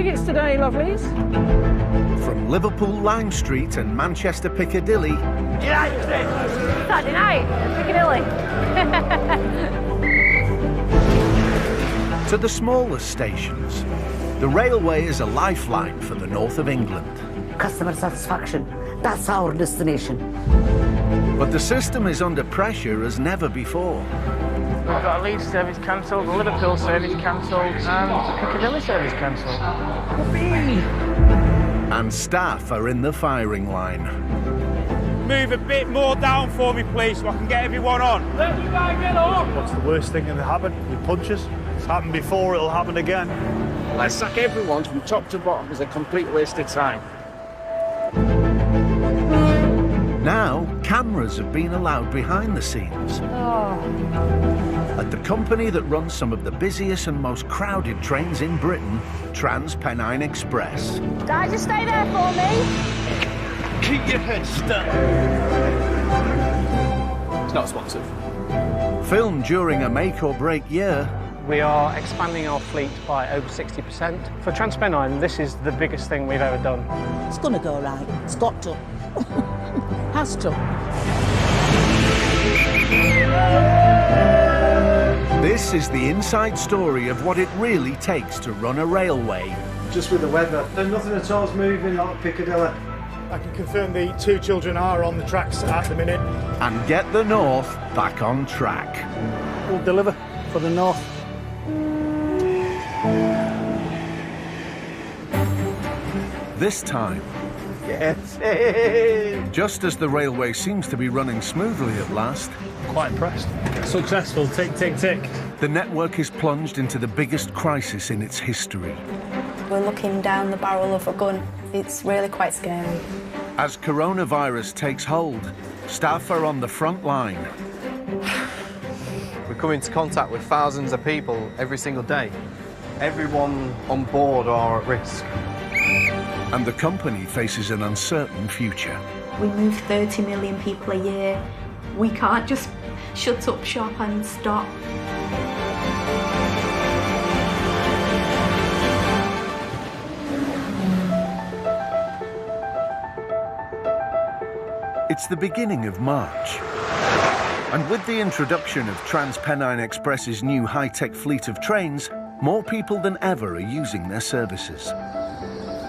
tickets today, lovelies? From Liverpool Lime Street and Manchester Piccadilly... Saturday night, Piccadilly. to the smallest stations, the railway is a lifeline for the north of England. Customer satisfaction, that's our destination. But the system is under pressure as never before. We've got a Leeds service cancelled, the Liverpool service cancelled, and the Piccadilly service cancelled. Whoopee! And staff are in the firing line. Move a bit more down for me, please, so I can get everyone on. Let me get on! What's the worst thing that can happen? You punch us. It's happened before, it'll happen again. Let's sack everyone from top to bottom. It's a complete waste of time. Now, cameras have been allowed behind the scenes. At the company that runs some of the busiest and most crowded trains in Britain, Transpennine Express. Guys, just stay there for me. Keep your head stuck. It's not responsive. Filmed during a make-or-break year, We are expanding our fleet by over 60%. For Transpennine, this is the biggest thing we've ever done. It's going to go right. It's got to. Has to. this is the inside story of what it really takes to run a railway. Just with the weather, there's nothing at all moving on Piccadilly. I can confirm the 2 children are on the tracks at the minute. And get the North back on track. We'll deliver for the North. This time, Yes. just as the railway seems to be running smoothly at last, Quite impressed. Successful, tick, tick, tick. the network is plunged into the biggest crisis in its history. We're looking down the barrel of a gun. It's really quite scary. As coronavirus takes hold, staff are on the front line. We come into contact with thousands of people every single day. Everyone on board are at risk. And the company faces an uncertain future. We move 30 million people a year. We can't just shut up shop and stop. It's the beginning of March. And with the introduction of Transpennine Express's new high-tech fleet of trains, more people than ever are using their services.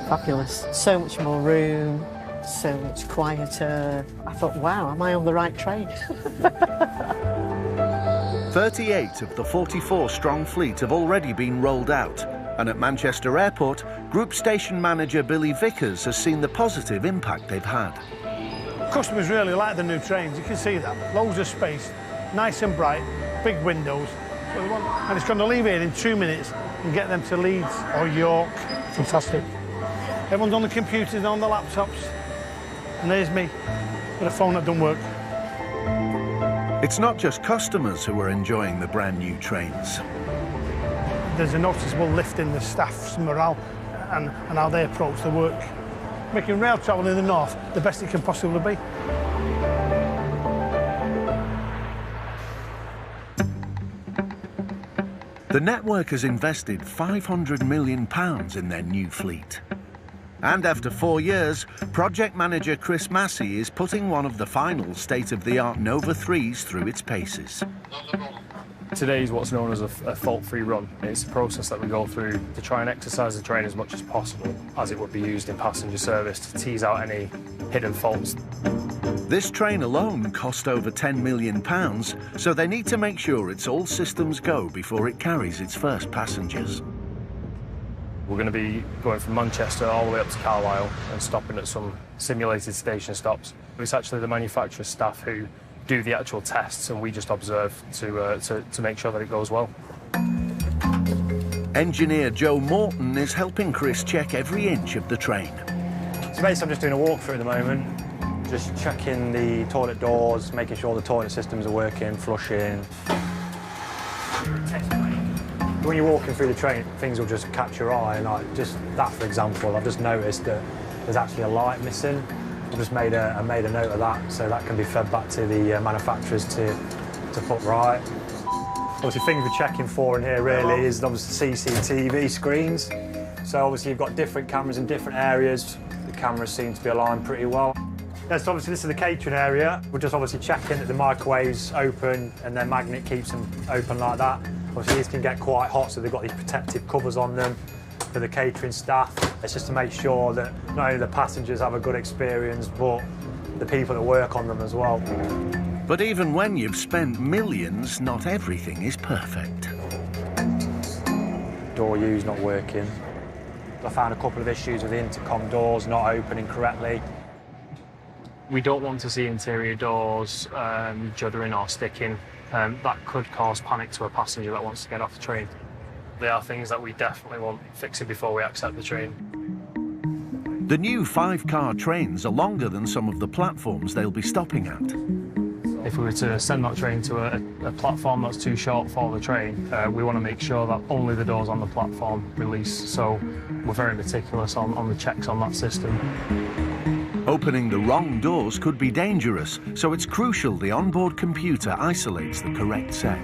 Fabulous. So much more room, so much quieter. I thought, wow, am I on the right train? 38 of the 44-strong fleet have already been rolled out, and at Manchester Airport, Group Station Manager Billy Vickers has seen the positive impact they've had. Customers really like the new trains, you can see that. Loads of space, nice and bright, big windows. And it's going to leave here in 2 minutes and get them to Leeds or York. Fantastic. Everyone's on the computers and on the laptops. And there's me, with a phone that doesn't work. It's not just customers who are enjoying the brand new trains. There's a noticeable lift in the staff's morale and how they approach the work. Making rail travel in the north the best it can possibly be. The network has invested £500 million in their new fleet. And after 4 years, project manager Chris Massey is putting one of the final state-of-the-art Nova 3s through its paces. Today is what's known as a fault-free run. It's a process that we go through to try and exercise the train as much as possible, as it would be used in passenger service, to tease out any hidden faults. This train alone cost over £10 million, so they need to make sure it's all systems go before it carries its first passengers. We're going to be going from Manchester all the way up to Carlisle and stopping at some simulated station stops. It's actually the manufacturer's staff who do the actual tests, and we just observe to make sure that it goes well. Engineer Joe Morton is helping Chris check every inch of the train. So basically I'm just doing a walkthrough at the moment, just checking the toilet doors, making sure the toilet systems are working, flushing. When you're walking through the train, things will just catch your eye, and like just that, for example, I've just noticed that there's actually a light missing. I've just made a note of that, so that can be fed back to the manufacturers to put right. Obviously, things we're checking for in here really is obviously CCTV screens. So obviously you've got different cameras in different areas. The cameras seem to be aligned pretty well. Yes, obviously this is the catering area. We're just obviously checking that the microwave's open and their magnet keeps them open like that. Obviously these can get quite hot, so they've got these protective covers on them for the catering staff. It's just to make sure that not only the passengers have a good experience, but the people that work on them as well. But even when you've spent millions, not everything is perfect. Door U's not working. I found a couple of issues with the intercom doors not opening correctly. We don't want to see interior doors juddering or sticking. That could cause panic to a passenger that wants to get off the train. They are things that we definitely want fixing before we accept the train. The new 5-car trains are longer than some of the platforms they'll be stopping at. If we were to send that train to a platform that's too short for the train, we want to make sure that only the doors on the platform release, so we're very meticulous on the checks on that system. Opening the wrong doors could be dangerous, so it's crucial the onboard computer isolates the correct set.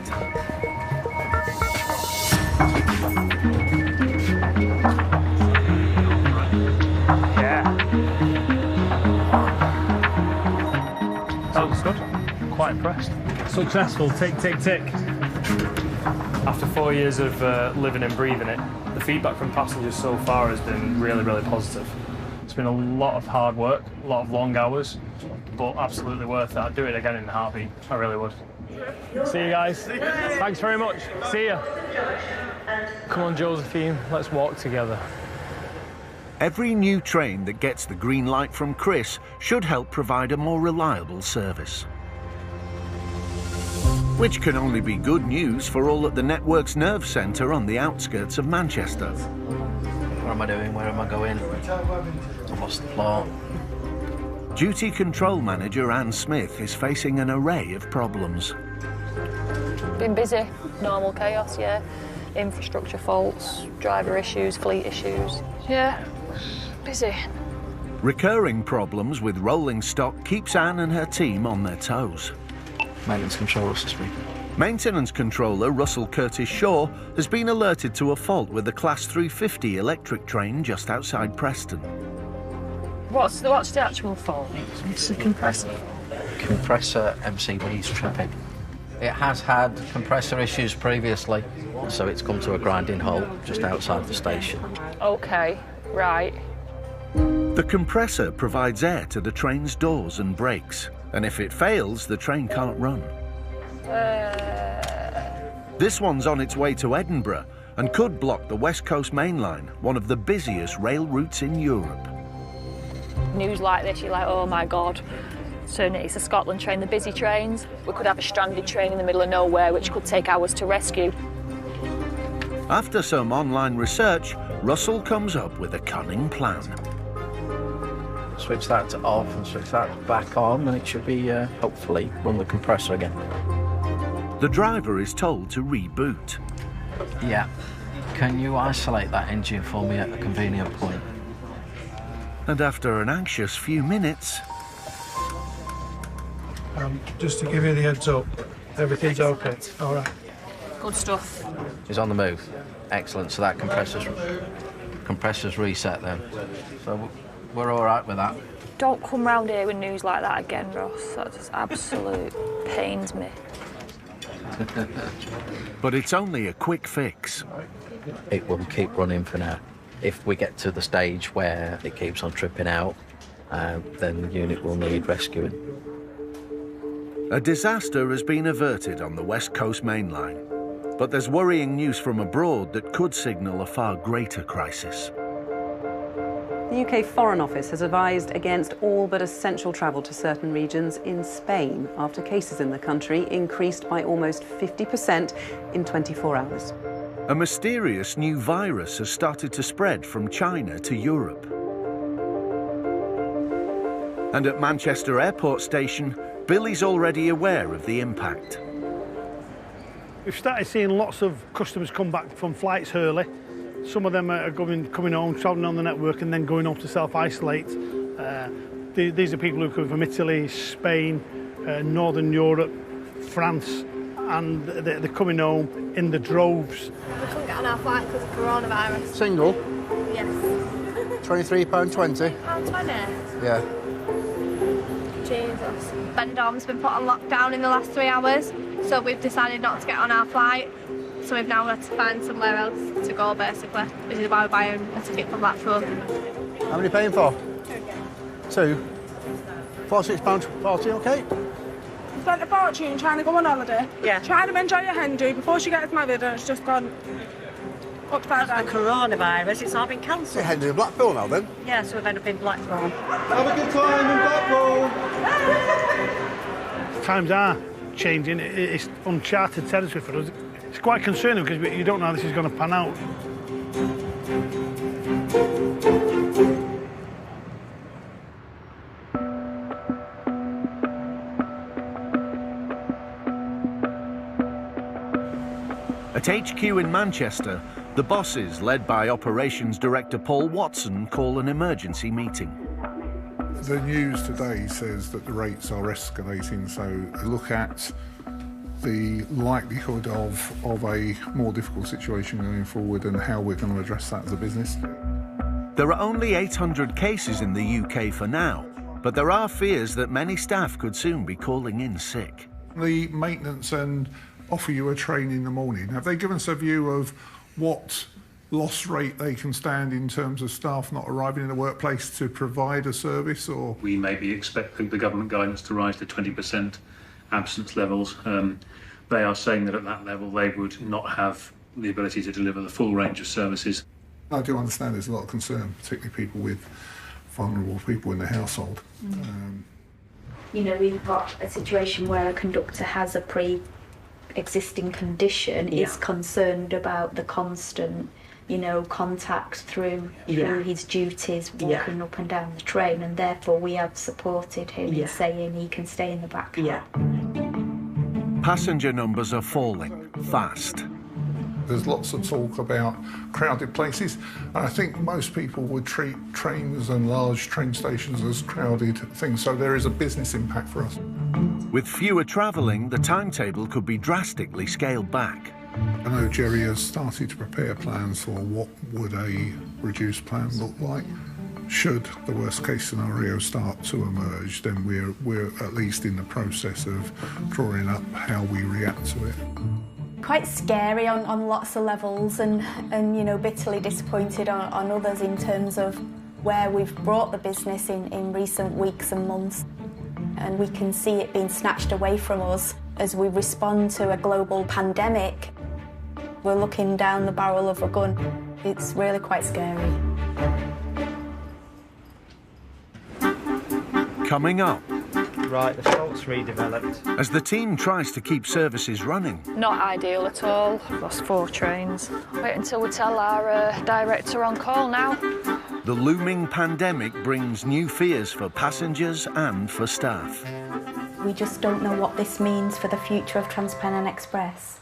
That looks good. Quite impressed. Successful, tick, tick, tick. After 4 years of living and breathing it, the feedback from passengers so far has been really, really positive. It's been a lot of hard work, a lot of long hours, but absolutely worth it. I'd do it again in a heartbeat. I really would. See you guys. Thanks very much. See ya. Come on, Josephine, let's walk together. Every new train that gets the green light from Chris should help provide a more reliable service. Which can only be good news for all at the network's nerve centre on the outskirts of Manchester. What am I doing? Where am I going? I've lost the plot. Duty Control Manager Anne Smith is facing an array of problems. Been busy, normal chaos, yeah. Infrastructure faults, driver issues, fleet issues. Yeah, busy. Recurring problems with rolling stock keeps Anne and her team on their toes. Maintenance controller to speak. Maintenance controller Russell Curtis Shaw has been alerted to a fault with the Class 350 electric train just outside Preston. What's the actual fault? It's the compressor. Compressor MCB's tripping. It has had compressor issues previously, so it's come to a grinding halt just outside the station. Okay, right. The compressor provides air to the train's doors and brakes, and if it fails, the train can't run. This one's on its way to Edinburgh and could block the West Coast Main Line, one of the busiest rail routes in Europe. News like this, you're like, oh my God. So it's a Scotland train, the busy trains. We could have a stranded train in the middle of nowhere, which could take hours to rescue. After some online research, Russell comes up with a cunning plan. Switch that to off and switch that back on, and it should be, hopefully, run the compressor again. The driver is told to reboot. Yeah. Can you isolate that engine for me at a convenient point? And after an anxious few minutes... Just to give you the heads up, everything's okay. All right. Good stuff. He's on the move. Excellent. So that compressor's reset then. So we're all right with that. Don't come round here with news like that again, Ross. That just absolute pains me. But it's only a quick fix. It will keep running for now. If we get to the stage where it keeps on tripping out, then the unit will need rescuing. A disaster has been averted on the West Coast Main Line, but there's worrying news from abroad that could signal a far greater crisis. The UK Foreign Office has advised against all but essential travel to certain regions in Spain after cases in the country increased by almost 50% in 24 hours. A mysterious new virus has started to spread from China to Europe. And at Manchester Airport Station, Billy's already aware of the impact. We've started seeing lots of customers come back from flights early. Some of them are coming home, travelling on the network and then going home to self-isolate. These are people who come from Italy, Spain, Northern Europe, France, and they're coming home in the droves. We couldn't get on our flight because of coronavirus. Single? Yes. £23.20? £23.20? Yeah. Jesus. Benidorm's been put on lockdown in the last 3 hours, so we've decided not to get on our flight. So we've now got to find somewhere else to go, basically. This is why we're buying a ticket for Blackpool. How many are you paying for? Two. £46.40, OK? Spent a fortune trying to go on holiday. Yeah. Trying to enjoy your Henry before she gets married, and it's just gone upside down. The coronavirus, it's all been cancelled. You're heading to Blackpool now, then? Yeah, so we've ended up in Blackpool. Have a good time in Blackpool! Times are changing. It's uncharted territory for us. It's quite concerning because you don't know how this is going to pan out. At HQ in Manchester, the bosses, led by Operations Director Paul Watson, call an emergency meeting. The news today says that the rates are escalating, so look at the likelihood of a more difficult situation going forward and how we're going to address that as a business. There are only 800 cases in the UK for now, but there are fears that many staff could soon be calling in sick. The maintenance and offer you a train in the morning, have they given us a view of what loss rate they can stand in terms of staff not arriving in the workplace to provide a service? Or we maybe expect the government guidance to rise to 20% absence levels. They are saying that at that level they would not have the ability to deliver the full range of services. I do understand there's a lot of concern, particularly people with vulnerable people in the household. You know, we've got a situation where a conductor has a pre-existing condition, is concerned about the constant, you know, contact through his duties, walking up and down the train, and therefore we have supported him in saying he can stay in the back car. Passenger numbers are falling fast. There's lots of talk about crowded places. I think most people would treat trains and large train stations as crowded things, so there is a business impact for us. With fewer travelling, the timetable could be drastically scaled back. I know Jerry has started to prepare plans for what would a reduced plan look like. Should the worst case scenario start to emerge, then we're at least in the process of drawing up how we react to it. Quite scary on lots of levels, and you know, bitterly disappointed on others in terms of where we've brought the business in recent weeks and months. And we can see it being snatched away from us as we respond to a global pandemic. We're looking down the barrel of a gun. It's really quite scary. Coming up. Right, the fault's redeveloped. As the team tries to keep services running. Not ideal at all. Lost 4 trains. Wait until we tell our director on call now. The looming pandemic brings new fears for passengers and for staff. We just don't know what this means for the future of Transpennine Express.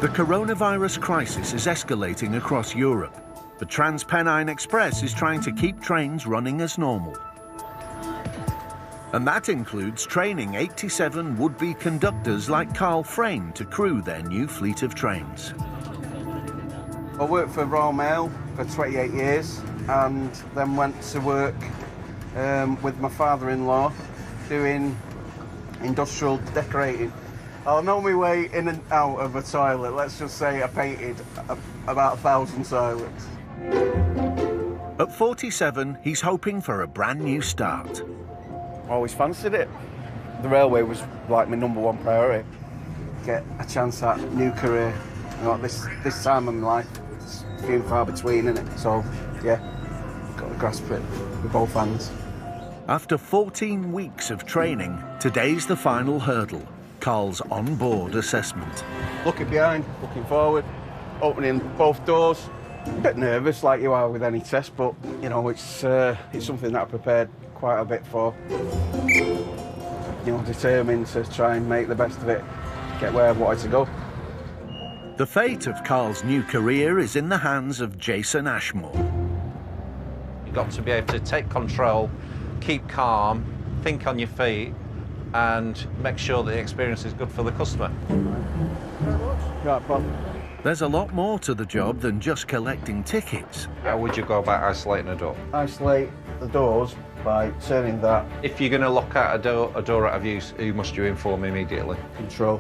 The coronavirus crisis is escalating across Europe, but Transpennine Express is trying to keep trains running as normal. And that includes training 87 would-be conductors like Carl Frayne to crew their new fleet of trains. I worked for Royal Mail for 28 years and then went to work with my father-in-law doing industrial decorating. I know my way in and out of a toilet. Let's just say I painted about 1,000 toilets. At 47, he's hoping for a brand new start. I always fancied it. The railway was like my #1 priority. Get a chance at a new career. You know, this time in my life, it's few and far between, isn't it? So, yeah, got to grasp it with both hands. After 14 weeks of training, today's the final hurdle, Carl's on-board assessment. Looking behind, looking forward, opening both doors. A bit nervous, like you are with any test, but you know it's something that I prepared quite a bit for. You know, determined to try and make the best of it, get where I wanted to go. The fate of Carl's new career is in the hands of Jason Ashmore. You've got to be able to take control, keep calm, think on your feet and make sure that the experience is good for the customer. Right, Bob. There's a lot more to the job than just collecting tickets. How would you go about isolating a door? Isolate the doors by turning that. If you're going to lock out a door out of use, who must you inform immediately? Control.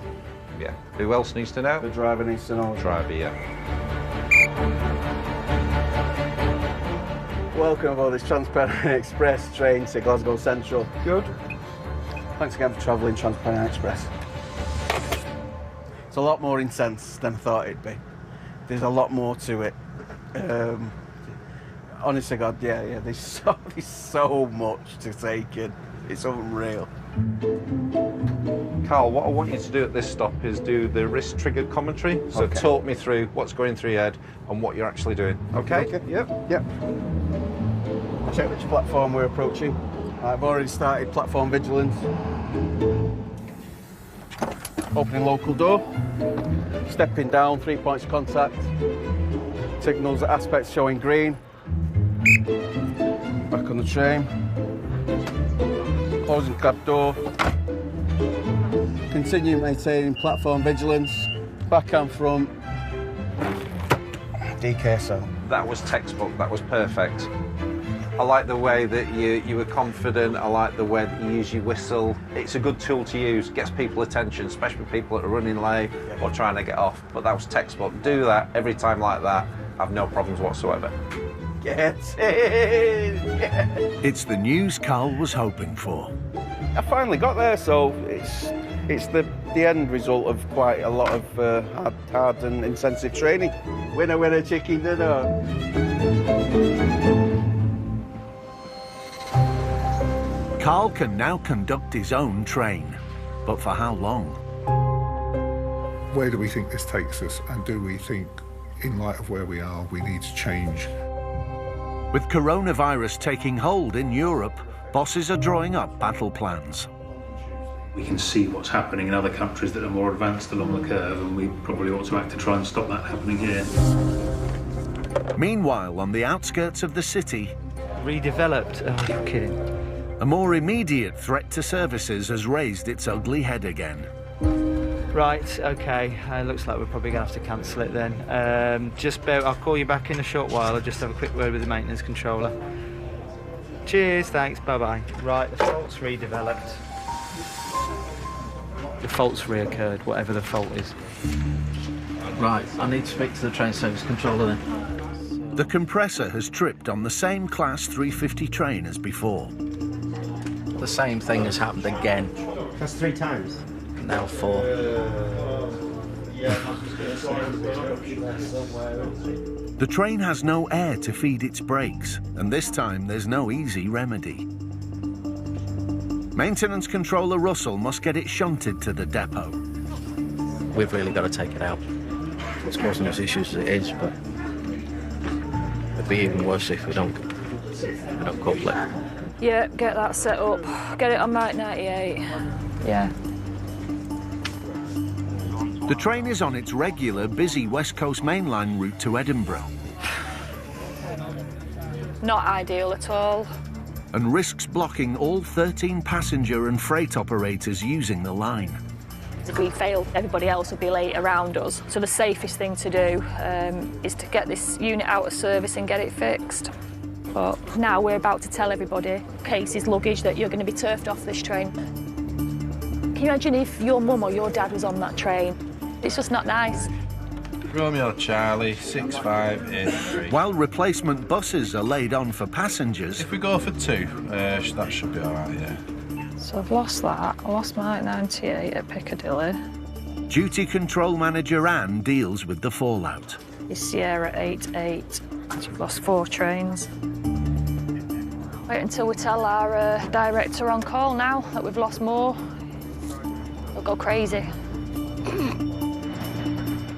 Yeah. Who else needs to know? The driver needs to know. Driver, yeah. Welcome aboard this Transpennine Express train to Glasgow Central. Good. Thanks again for travelling Transpennine Express. It's a lot more intense than I thought it'd be. There's a lot more to it. Honestly, God, yeah. There's so much to take in. It's unreal. Carl, what I want you to do at this stop is do the wrist-triggered commentary. So Okay. talk me through what's going through your head and what you're actually doing. Okay? Yep. Check which platform we're approaching. I've already started platform vigilance. Opening local door. Stepping down, 3 points of contact. Signals at aspects showing green. Back on the train. Closing cab door. Continue maintaining platform vigilance. Back and front. DKSO. That was textbook. That was perfect. I like the way that you were confident. I like the way that you use your whistle. It's a good tool to use. Gets people attention, especially people that are running late or trying to get off. But that was textbook. Do that every time like that. Have no problems whatsoever. Get in! Yeah. It's the news Carl was hoping for. I finally got there, so it's the end result of quite a lot of hard and intensive training. Winner, winner, chicken dinner. Carl can now conduct his own train, but for how long? Where do we think this takes us, and do we think, in light of where we are, we need to change? With coronavirus taking hold in Europe, bosses are drawing up battle plans. We can see what's happening in other countries that are more advanced along the curve, and we probably ought to act to try and stop that happening here. Meanwhile, on the outskirts of the city, Redeveloped? Oh, you're kidding. a more immediate threat to services has raised its ugly head again. Right, OK. Looks like we're probably going to have to cancel it then. I'll call you back in a short while. I'll just have a quick word with the maintenance controller. Cheers, thanks, bye-bye. Right, the fault's redeveloped. The fault's reoccurred, whatever the fault is. Right, I need to speak to the train service controller then. The compressor has tripped on the same Class 350 train as before. The same thing has happened again. That's 3 times? Now 4. The train has no air to feed its brakes, and this time there's no easy remedy. Maintenance controller Russell must get it shunted to the depot. We've really got to take it out. It's causing us issues as it is, but it'd be even worse if we don't couple it. Yeah, get that set up. Get it on Mike 98. Yeah. The train is on its regular, busy West Coast mainline route to Edinburgh Not ideal at all. and risks blocking all 13 passenger and freight operators using the line. If we fail, everybody else will be late around us. So the safest thing to do is to get this unit out of service and get it fixed. But now we're about to tell everybody, cases, luggage, that you're going to be turfed off this train. Can you imagine if your mum or your dad was on that train? It's just not nice. Romeo Charlie, 6583. While replacement buses are laid on for passengers... If we go for 2, that should be all right, yeah. So I've lost that. I lost my 98 at Piccadilly. Duty Control Manager Anne deals with the fallout. It's Sierra 88. We've lost 4 trains. Wait until we tell our director on call now that we've lost more. We'll go crazy.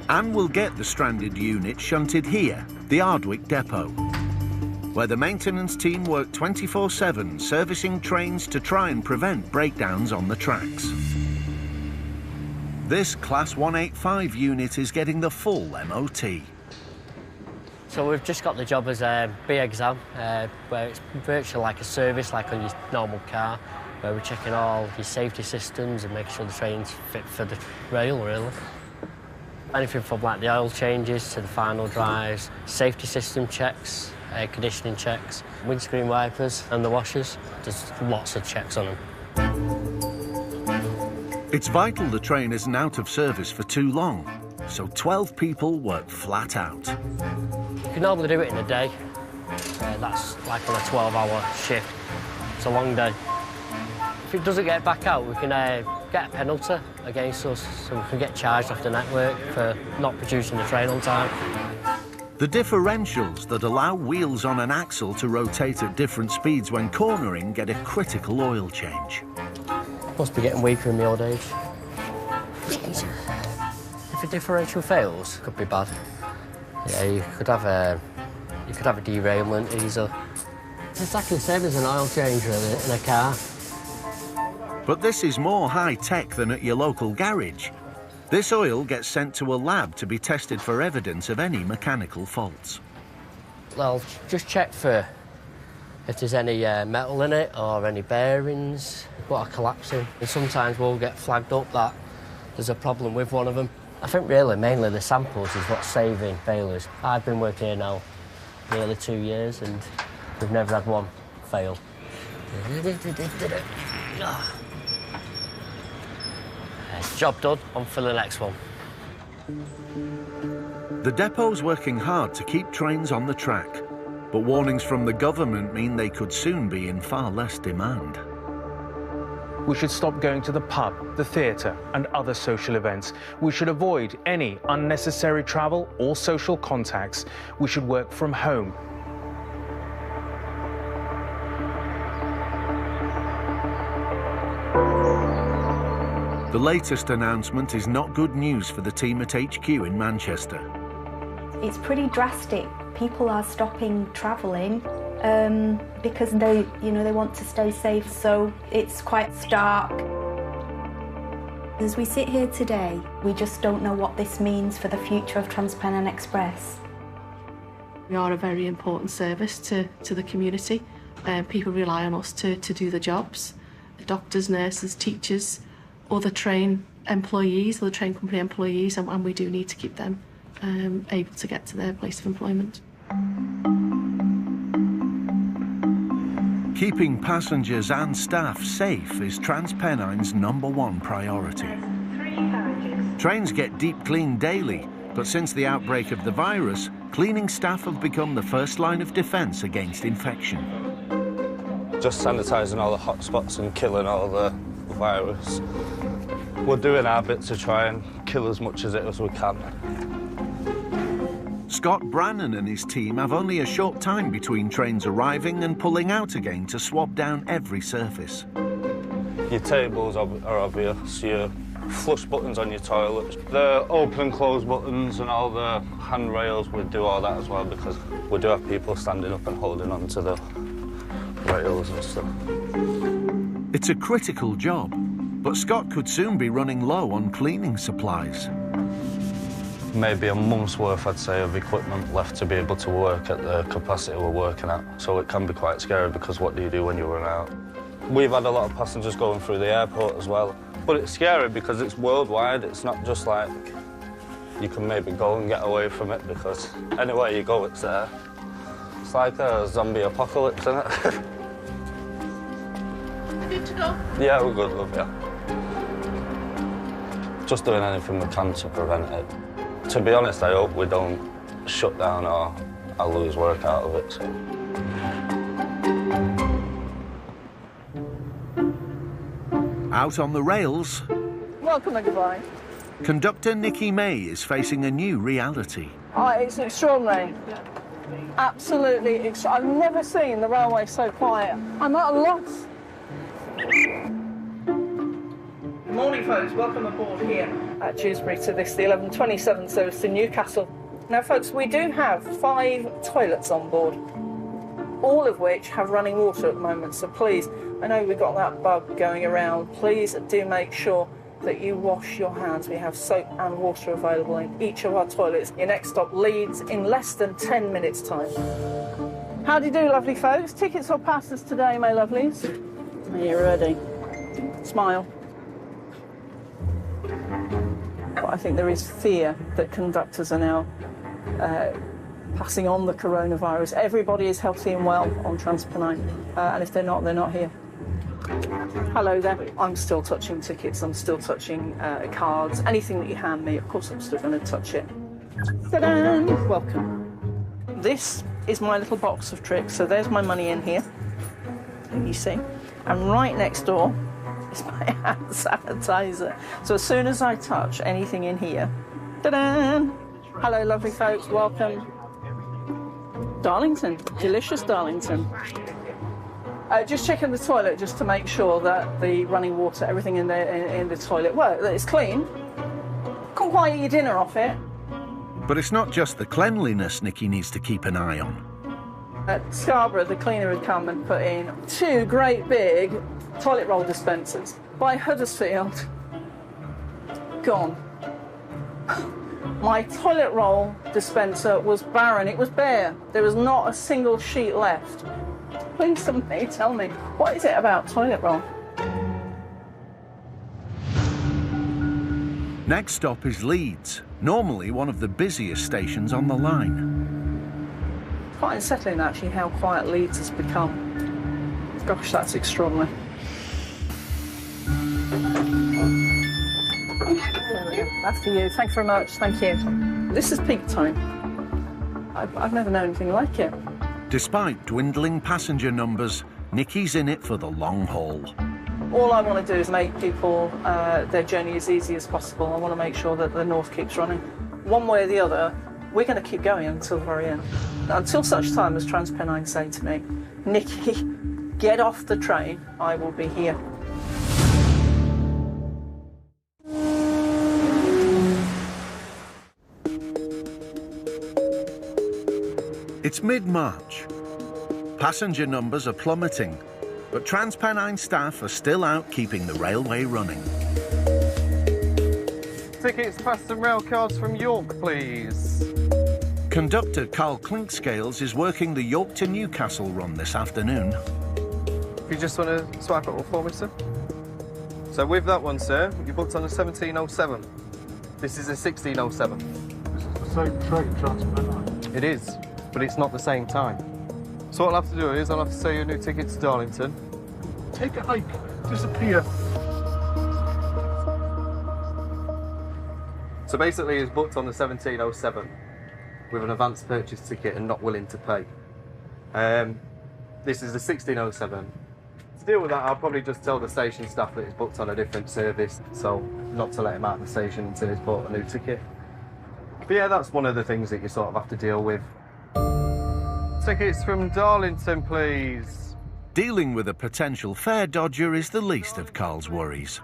Anne will get the stranded unit shunted here, the Ardwick depot, where the maintenance team work 24/7, servicing trains to try and prevent breakdowns on the tracks. This Class 185 unit is getting the full MOT. So we've just got the job as a B exam, where it's virtually like a service, like on your normal car. where we're checking all your safety systems and making sure the train's fit for the rail, really. Anything from like the oil changes to the final drives, safety system checks, air conditioning checks, windscreen wipers and the washers. There's lots of checks on them. It's vital the train isn't out of service for too long, so 12 people work flat out. You can normally do it in a day. That's like on a 12-hour shift. It's a long day. If it doesn't get back out, we can get a penalty against us, so we can get charged off the network for not producing the train on time. The differentials that allow wheels on an axle to rotate at different speeds when cornering get a critical oil change. Must be getting weaker in the old age. If a differential fails, it could be bad. Yeah, you could have a derailment easily. It's exactly the same as an oil change, really, in a car. But this is more high-tech than at your local garage. This oil gets sent to a lab to be tested for evidence of any mechanical faults. They'll just check for if there's any metal in it or any bearings what are collapsing. And sometimes we'll get flagged up that there's a problem with one of them. I think really mainly the samples is what's saving failures. I've been working here now nearly 2 years and we've never had one fail. Job done, on for the next one. The depot's working hard to keep trains on the track, but warnings from the government mean they could soon be in far less demand. We should stop going to the pub, the theatre and other social events. We should avoid any unnecessary travel or social contacts. We should work from home. The latest announcement is not good news for the team at HQ in Manchester. It's pretty drastic. People are stopping travelling because they want to stay safe, so it's quite stark. As we sit here today, we just don't know what this means for the future of Transpennine Express. We are a very important service to the community. People rely on us to do the jobs. Doctors, nurses, teachers, other train employees, other train company employees, and we do need to keep them able to get to their place of employment. Keeping passengers and staff safe is Transpennine's #1 priority. Trains get deep cleaned daily, but since the outbreak of the virus, cleaning staff have become the first line of defence against infection. Just sanitising all the hot spots and killing all the virus. We're doing our bit to try and kill as much of it as we can. Scott Brannan and his team have only a short time between trains arriving and pulling out again to swab down every surface. Your tables are obvious, your flush buttons on your toilets, the open and close buttons and all the handrails, we do all that as well because we do have people standing up and holding on to the rails and stuff. It's a critical job, but Scott could soon be running low on cleaning supplies. Maybe a month's worth, I'd say, of equipment left to be able to work at the capacity we're working at. So it can be quite scary because what do you do when you run out? We've had a lot of passengers going through the airport as well. But it's scary because it's worldwide. It's not just like you can maybe go and get away from it because anywhere you go, it's there. It's like a zombie apocalypse, isn't it? Good to go? Yeah, we're good, love, yeah. Just doing anything we can to prevent it. To be honest, I hope we don't shut down or I'll lose work out of it. So. Out on the rails, Welcome and goodbye. conductor Nikki May is facing a new reality. Oh, it's extraordinary. Absolutely I've never seen the railway so quiet. I'm at a loss. Good morning, folks. Welcome aboard here at Dewsbury to the 11:27 service to Newcastle. Now, folks, we do have 5 toilets on board, all of which have running water at the moment. So please, I know we've got that bug going around. Please do make sure that you wash your hands. We have soap and water available in each of our toilets. Your next stop, Leeds, in less than 10 minutes' time. How do you do, lovely folks? Tickets or passes today, my lovelies? Are you ready? Smile. But I think there is fear that conductors are now passing on the coronavirus. Everybody is healthy and well on Transpennine, and if they're not here. Hello there. I'm still touching tickets, I'm still touching cards. Anything that you hand me, of course I'm still going to touch it. Ta-da! Welcome. This is my little box of tricks. So there's my money in here, you see. And right next door is my hand sanitizer. So as soon as I touch anything in here, ta-da! Hello, lovely folks, welcome. Darlington, delicious Darlington. Just checking the toilet just to make sure that the running water, everything in the toilet, well, that it's clean. Can't quite eat your dinner off it. But it's not just the cleanliness Nikki needs to keep an eye on. At Scarborough, the cleaner had come and put in 2 great big toilet roll dispensers. By Huddersfield, gone. My toilet roll dispenser was barren, it was bare. There was not a single sheet left. Please somebody tell me, what is it about toilet roll? Next stop is Leeds, normally one of the busiest stations on the line. Quite unsettling actually how quiet Leeds has become. Gosh, that's extraordinary. There we go. That's for you. Thanks very much. Thank you. This is peak time. I've never known anything like it. Despite dwindling passenger numbers, Nikki's in it for the long haul. All I want to do is make people their journey as easy as possible. I want to make sure that the North keeps running. One way or the other, we're going to keep going until the very end. Until such time as Transpennine say to me, Nikki, get off the train, I will be here. It's mid-March. Passenger numbers are plummeting, but Transpennine staff are still out keeping the railway running. Tickets, past and rail cards from York, please. Conductor Carl Clinkscales is working the York to Newcastle run this afternoon. If you just want to swipe it all for me, sir. So with that one, sir, you booked on a 1707. This is a 1607. This is the same train, Transpennine. It is, but it's not the same time. So what I'll have to do is I'll have to sell you a new ticket to Darlington. Take a hike, disappear. So basically he's booked on the 1707 with an advance purchase ticket and not willing to pay. This is the 1607. To deal with that, I'll probably just tell the station staff that he's booked on a different service, so not to let him out of the station until he's bought a new ticket. But yeah, that's one of the things that you sort of have to deal with. Tickets from Darlington, please. Dealing with a potential fare dodger is the least of Carl's worries.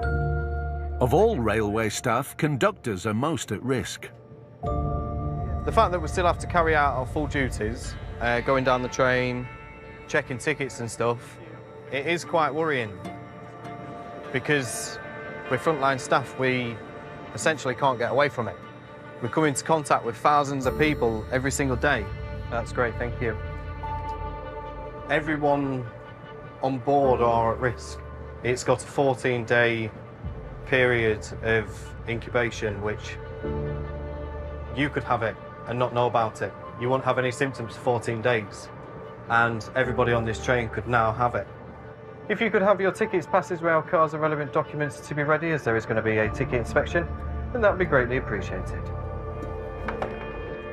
Of all railway staff, conductors are most at risk. The fact that we still have to carry out our full duties, going down the train, checking tickets and stuff, it is quite worrying. Because we're frontline staff, we essentially can't get away from it. We come into contact with thousands of people every single day. That's great, thank you. Everyone on board are at risk. It's got a 14-day period of incubation, which you could have it and not know about it. You won't have any symptoms for 14 days, and everybody on this train could now have it. If you could have your tickets, passes, rail cards and relevant documents to be ready, as there is going to be a ticket inspection, then that would be greatly appreciated.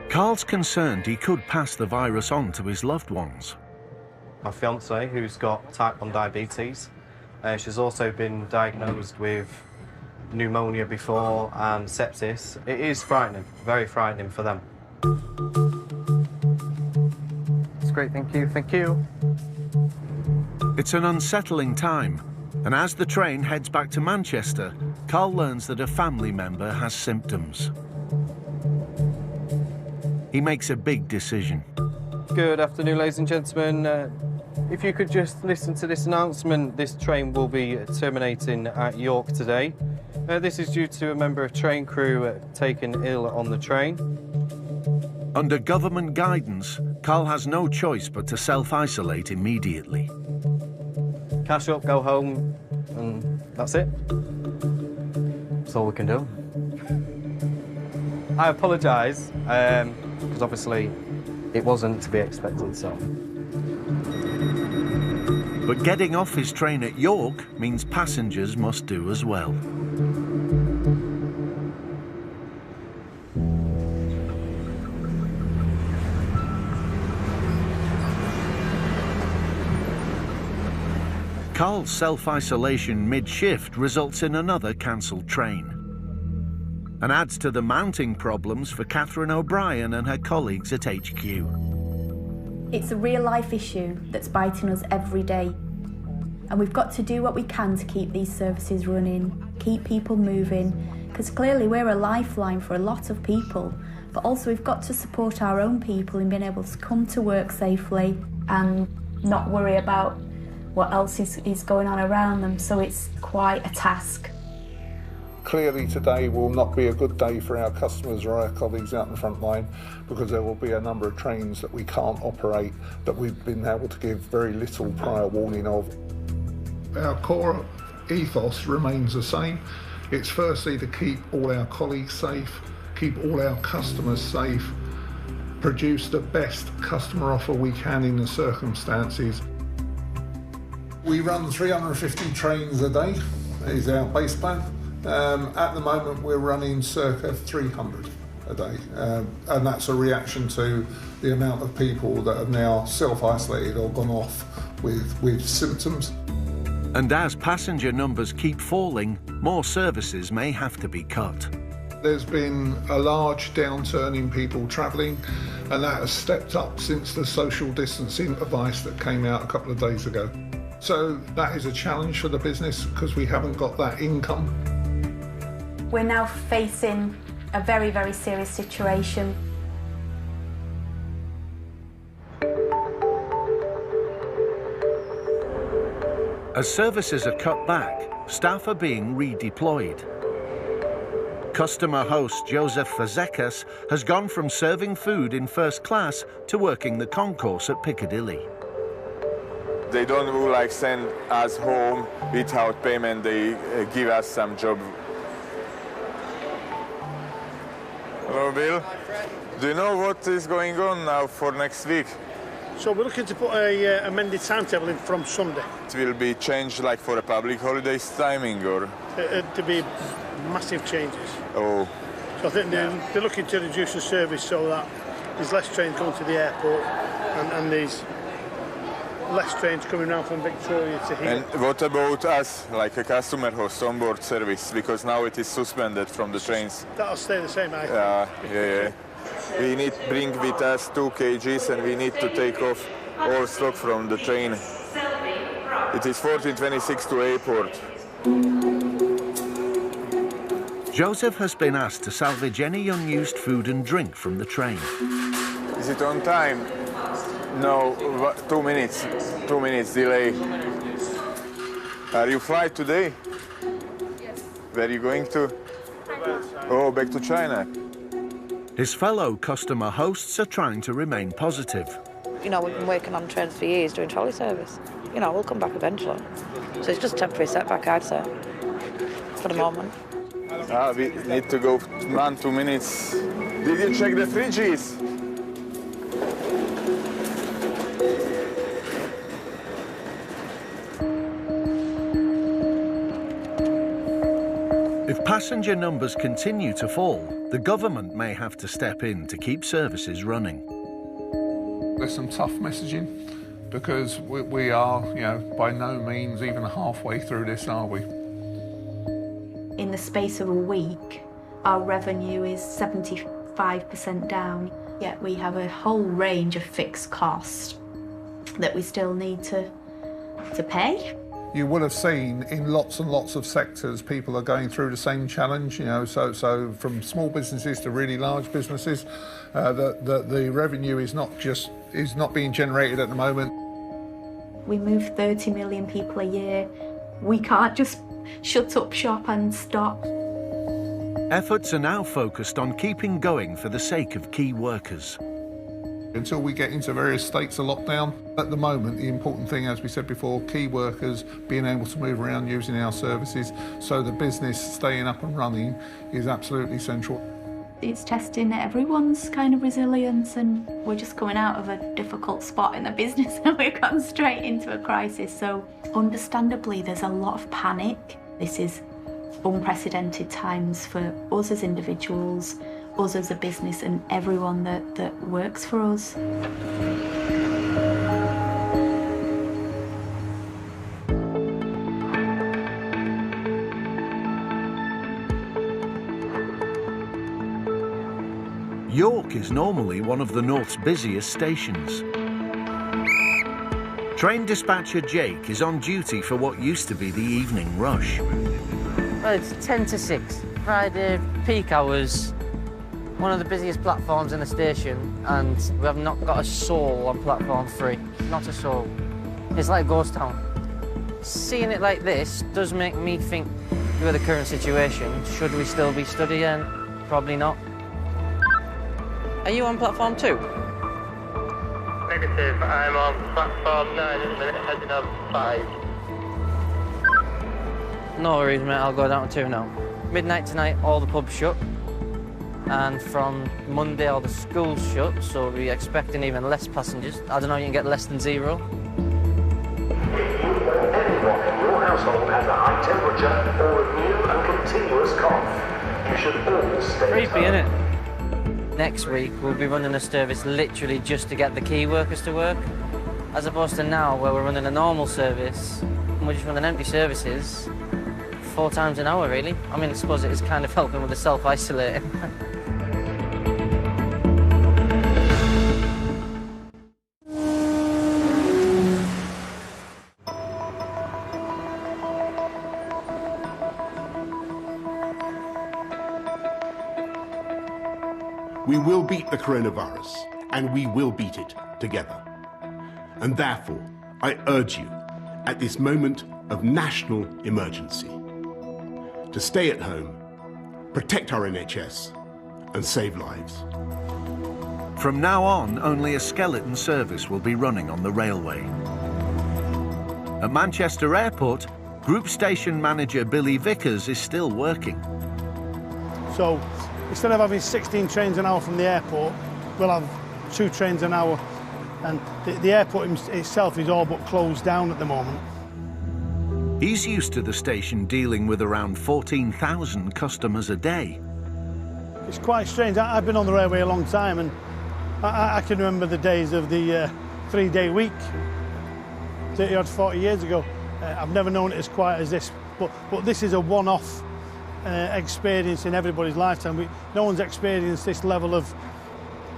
Carl's concerned he could pass the virus on to his loved ones. My fiancée, who's got type 1 diabetes, she's also been diagnosed with pneumonia before and sepsis. It is frightening, very frightening for them. That's great, thank you, thank you. It's an unsettling time, and as the train heads back to Manchester, Carl learns that a family member has symptoms. He makes a big decision. Good afternoon, ladies and gentlemen. If you could just listen to this announcement, this train will be terminating at York today. This is due to a member of train crew taken ill on the train. Under government guidance, Carl has no choice but to self-isolate immediately. Cash up, go home, and That's it. That's all we can do. I apologise, because obviously it wasn't to be expected, so. But getting off his train at York means passengers must do as well. Carl's self-isolation mid-shift results in another cancelled train and adds to the mounting problems for Catherine O'Brien and her colleagues at HQ. It's a real-life issue that's biting us every day, and we've got to do what we can to keep these services running, keep people moving, because clearly we're a lifeline for a lot of people, but also we've got to support our own people in being able to come to work safely and not worry about what else is going on around them, so it's quite a task. Clearly today will not be a good day for our customers or our colleagues out in the front line, because there will be a number of trains that we can't operate that we've been able to give very little prior warning of. Our core ethos remains the same. It's firstly to keep all our colleagues safe, keep all our customers safe, produce the best customer offer we can in the circumstances. We run 350 trains a day, is our base plan. At the moment we're running circa 300 a day, and that's a reaction to the amount of people that have now self-isolated or gone off with symptoms. And as passenger numbers keep falling, more services may have to be cut. There's been a large downturn in people travelling, and that has stepped up since the social distancing advice that came out a couple of days ago. So that is a challenge for the business because we haven't got that income. We're now facing a very, very serious situation. As services are cut back, staff are being redeployed. Customer host Joseph Fazekas has gone from serving food in first class to working the concourse at Piccadilly. They don't like send us home without payment, they give us some job. Hello, Bill. Do you know what is going on now for next week? So we're looking to put a amended timetable in from Sunday. It will be changed like for a public holidays timing or? To be massive changes. Oh. So I think they're looking to reduce the service so that there's less trains going to the airport and there's less trains coming around from Victoria to here. And what about us, like a customer host onboard service, because now it is suspended from the trains? That'll stay the same, I think. Yeah. We need to bring with us 2 kgs and we need to take off all stock from the train. It is 14:26 to airport. Joseph has been asked to salvage any unused food and drink from the train. Is it on time? No, 2 minutes. 2 minutes delay. Are you flight today? Yes. Where are you going to? Oh, back to China. His fellow customer hosts are trying to remain positive. You know, we've been working on trains for years doing trolley service. You know, we'll come back eventually. So it's just a temporary setback, I'd say, for the moment. We need to go 1-2 minutes. Did you check the fridges? If passenger numbers continue to fall, the government may have to step in to keep services running. There's some tough messaging because we are, you know, by no means even halfway through this, are we? In the space of a week, our revenue is 75% down, yet we have a whole range of fixed costs that we still need to pay. You would have seen in lots and lots of sectors people are going through the same challenge, you know, so from small businesses to really large businesses, the revenue is not being generated at the moment. We move 30 million people a year. We can't just shut up shop and stop. Efforts are now focused on keeping going for the sake of key workers. Until we get into various states of lockdown. At the moment, the important thing, as we said before, key workers being able to move around using our services so the business staying up and running is absolutely central. It's testing everyone's kind of resilience, and we're just coming out of a difficult spot in the business and we've gone straight into a crisis. So understandably, there's a lot of panic. This is unprecedented times for us as individuals, us as a business, and everyone that works for us. York is normally one of the North's busiest stations. Train dispatcher Jake is on duty for what used to be the evening rush. Well, it's 10 to 6, Friday peak hours. One of the busiest platforms in the station, and we have not got a soul on platform 3. Not a soul. It's like a ghost town. Seeing it like this does make me think, with the current situation, should we still be studying? Probably not. Are you on platform 2? Negative. I'm on platform 9 in a minute, heading on 5. No worries, mate. I'll go down to 2 now. Midnight tonight, all the pubs shut. And from Monday, all the schools shut, so we're expecting even less passengers. I don't know, you can get less than 0. Anyone in your household has a high temperature or a new and continuous cough, you should all stay Creepy, innit? Next week, we'll be running a service literally just to get the key workers to work, as opposed to now, where we're running a normal service, and we're just running empty services 4 times an hour, really. I mean, I suppose it is kind of helping with the self-isolating. We will beat the coronavirus, and we will beat it together. And therefore, I urge you, at this moment of national emergency, to stay at home, protect our NHS, and save lives. From now on, only a skeleton service will be running on the railway. At Manchester Airport, Group Station Manager Billy Vickers is still working. So, instead of having 16 trains an hour from the airport, we'll have 2 trains an hour. And the airport itself is all but closed down at the moment. He's used to the station dealing with around 14,000 customers a day. It's quite strange. I've been on the railway a long time, and I can remember the days of the 3-day week, 30 odd 40 years ago. I've never known it as quiet as this, but this is a one-off experience in everybody's lifetime. No one's experienced this level of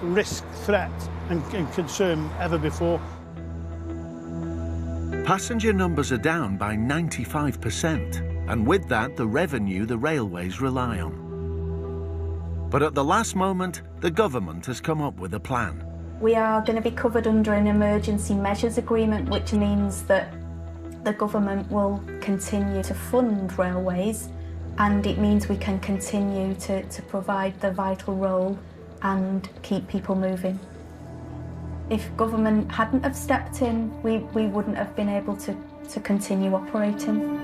risk, threat and concern ever before. Passenger numbers are down by 95%, and with that, the revenue the railways rely on. But at the last moment, the government has come up with a plan. We are going to be covered under an emergency measures agreement, which means that the government will continue to fund railways, and it means we can continue to provide the vital role and keep people moving. If government hadn't have stepped in, we wouldn't have been able to continue operating.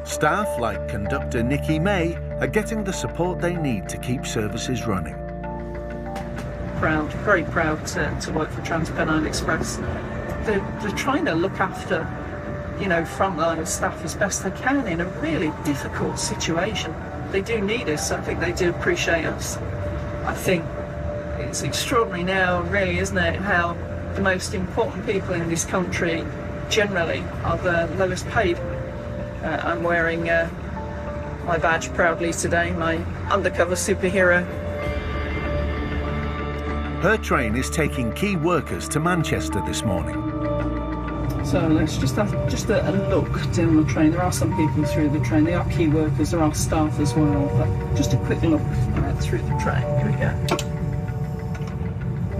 Staff like conductor Nikki May are getting the support they need to keep services running. Proud, very proud to work for Transpennine Express. They're trying to look after, you know, frontline staff as best they can in a really difficult situation. They do need us. I think they do appreciate us. I think it's extraordinary now, really, isn't it, how the most important people in this country generally are the lowest paid. I'm wearing my badge proudly today, my undercover superhero. Her train is taking key workers to Manchester this morning. So let's just have a look down the train. There are some people through the train. There are key workers, there are staff as well. But just a quick look through the train. Here we go.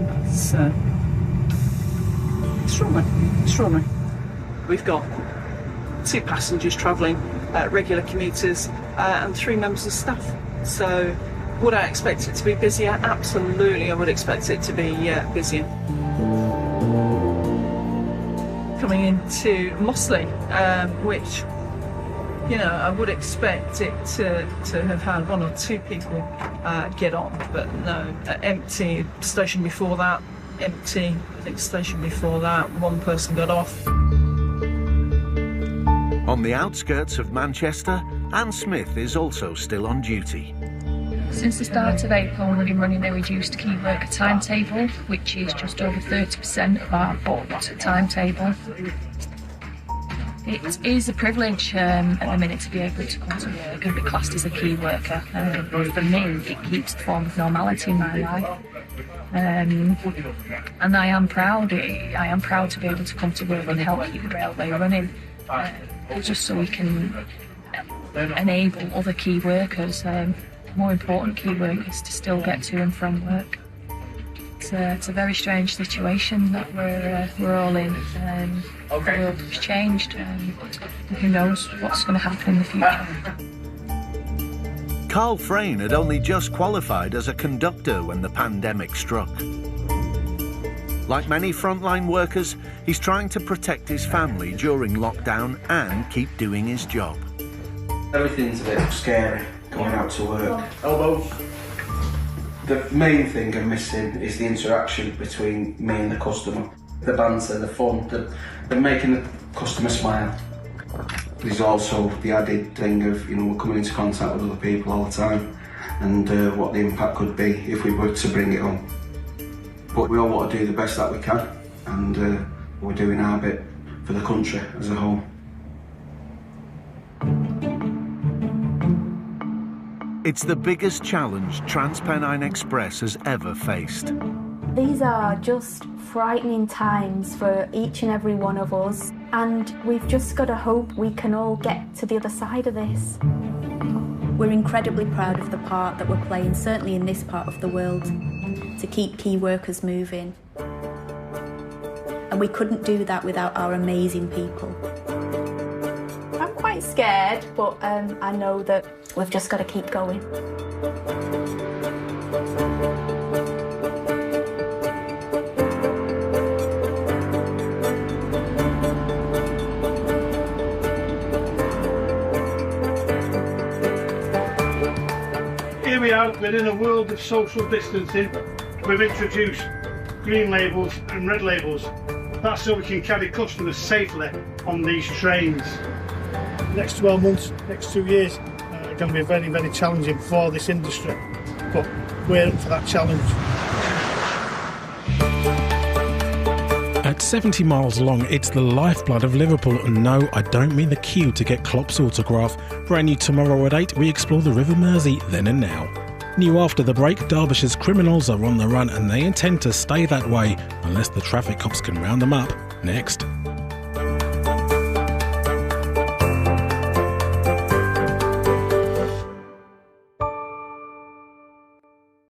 That's extraordinary. We've got 2 passengers travelling, regular commuters, and 3 members of staff. So Would I expect it to be busier? Absolutely, I would expect it to be busier. Coming into Mossley, which, you know, I would expect it to have had 1 or 2 people get on, but no, empty. Station before that, empty. I think station before that, 1 person got off. On the outskirts of Manchester, Anne Smith is also still on duty. Since the start of April, we've been running a reduced key worker timetable, which is just over 30% of our booked timetable. It is a privilege at the minute to be able to come to work and be classed as a key worker. For me, it keeps a form of normality in my life. And I am proud. I am proud to be able to come to work and help keep the railway running. Just so we can enable other key workers, more important key workers, to still get to and from work. It's a very strange situation that we're all in. The world has changed, and who knows what's going to happen in the future. Carl Frayne had only just qualified as a conductor when the pandemic struck. Like many frontline workers, he's trying to protect his family during lockdown and keep doing his job. Everything's a bit scary going out to work. Elbows. The main thing I'm missing is the interaction between me and the customer. The banter, the fun, the making the customer smile. There's also the added thing of, you know, we're coming into contact with other people all the time, and what the impact could be if we were to bring it on. But we all want to do the best that we can, and we're doing our bit for the country as a whole. It's the biggest challenge Transpennine Express has ever faced. These are just frightening times for each and every one of us, and we've just got to hope we can all get to the other side of this. We're incredibly proud of the part that we're playing, certainly in this part of the world, to keep key workers moving. And we couldn't do that without our amazing people. I'm quite scared, but I know that we've just got to keep going. Here we are, we're in a world of social distancing. We've introduced green labels and red labels. That's so we can carry customers safely on these trains. Next 12 months, next 2 years, are going to be very, very challenging for this industry. But we're up for that challenge. At 70 miles long, it's the lifeblood of Liverpool. And no, I don't mean the queue to get Klopp's autograph. Brand new tomorrow at 8, we explore the River Mersey then and now. New after the break, Derbyshire's criminals are on the run and they intend to stay that way unless the traffic cops can round them up. Next.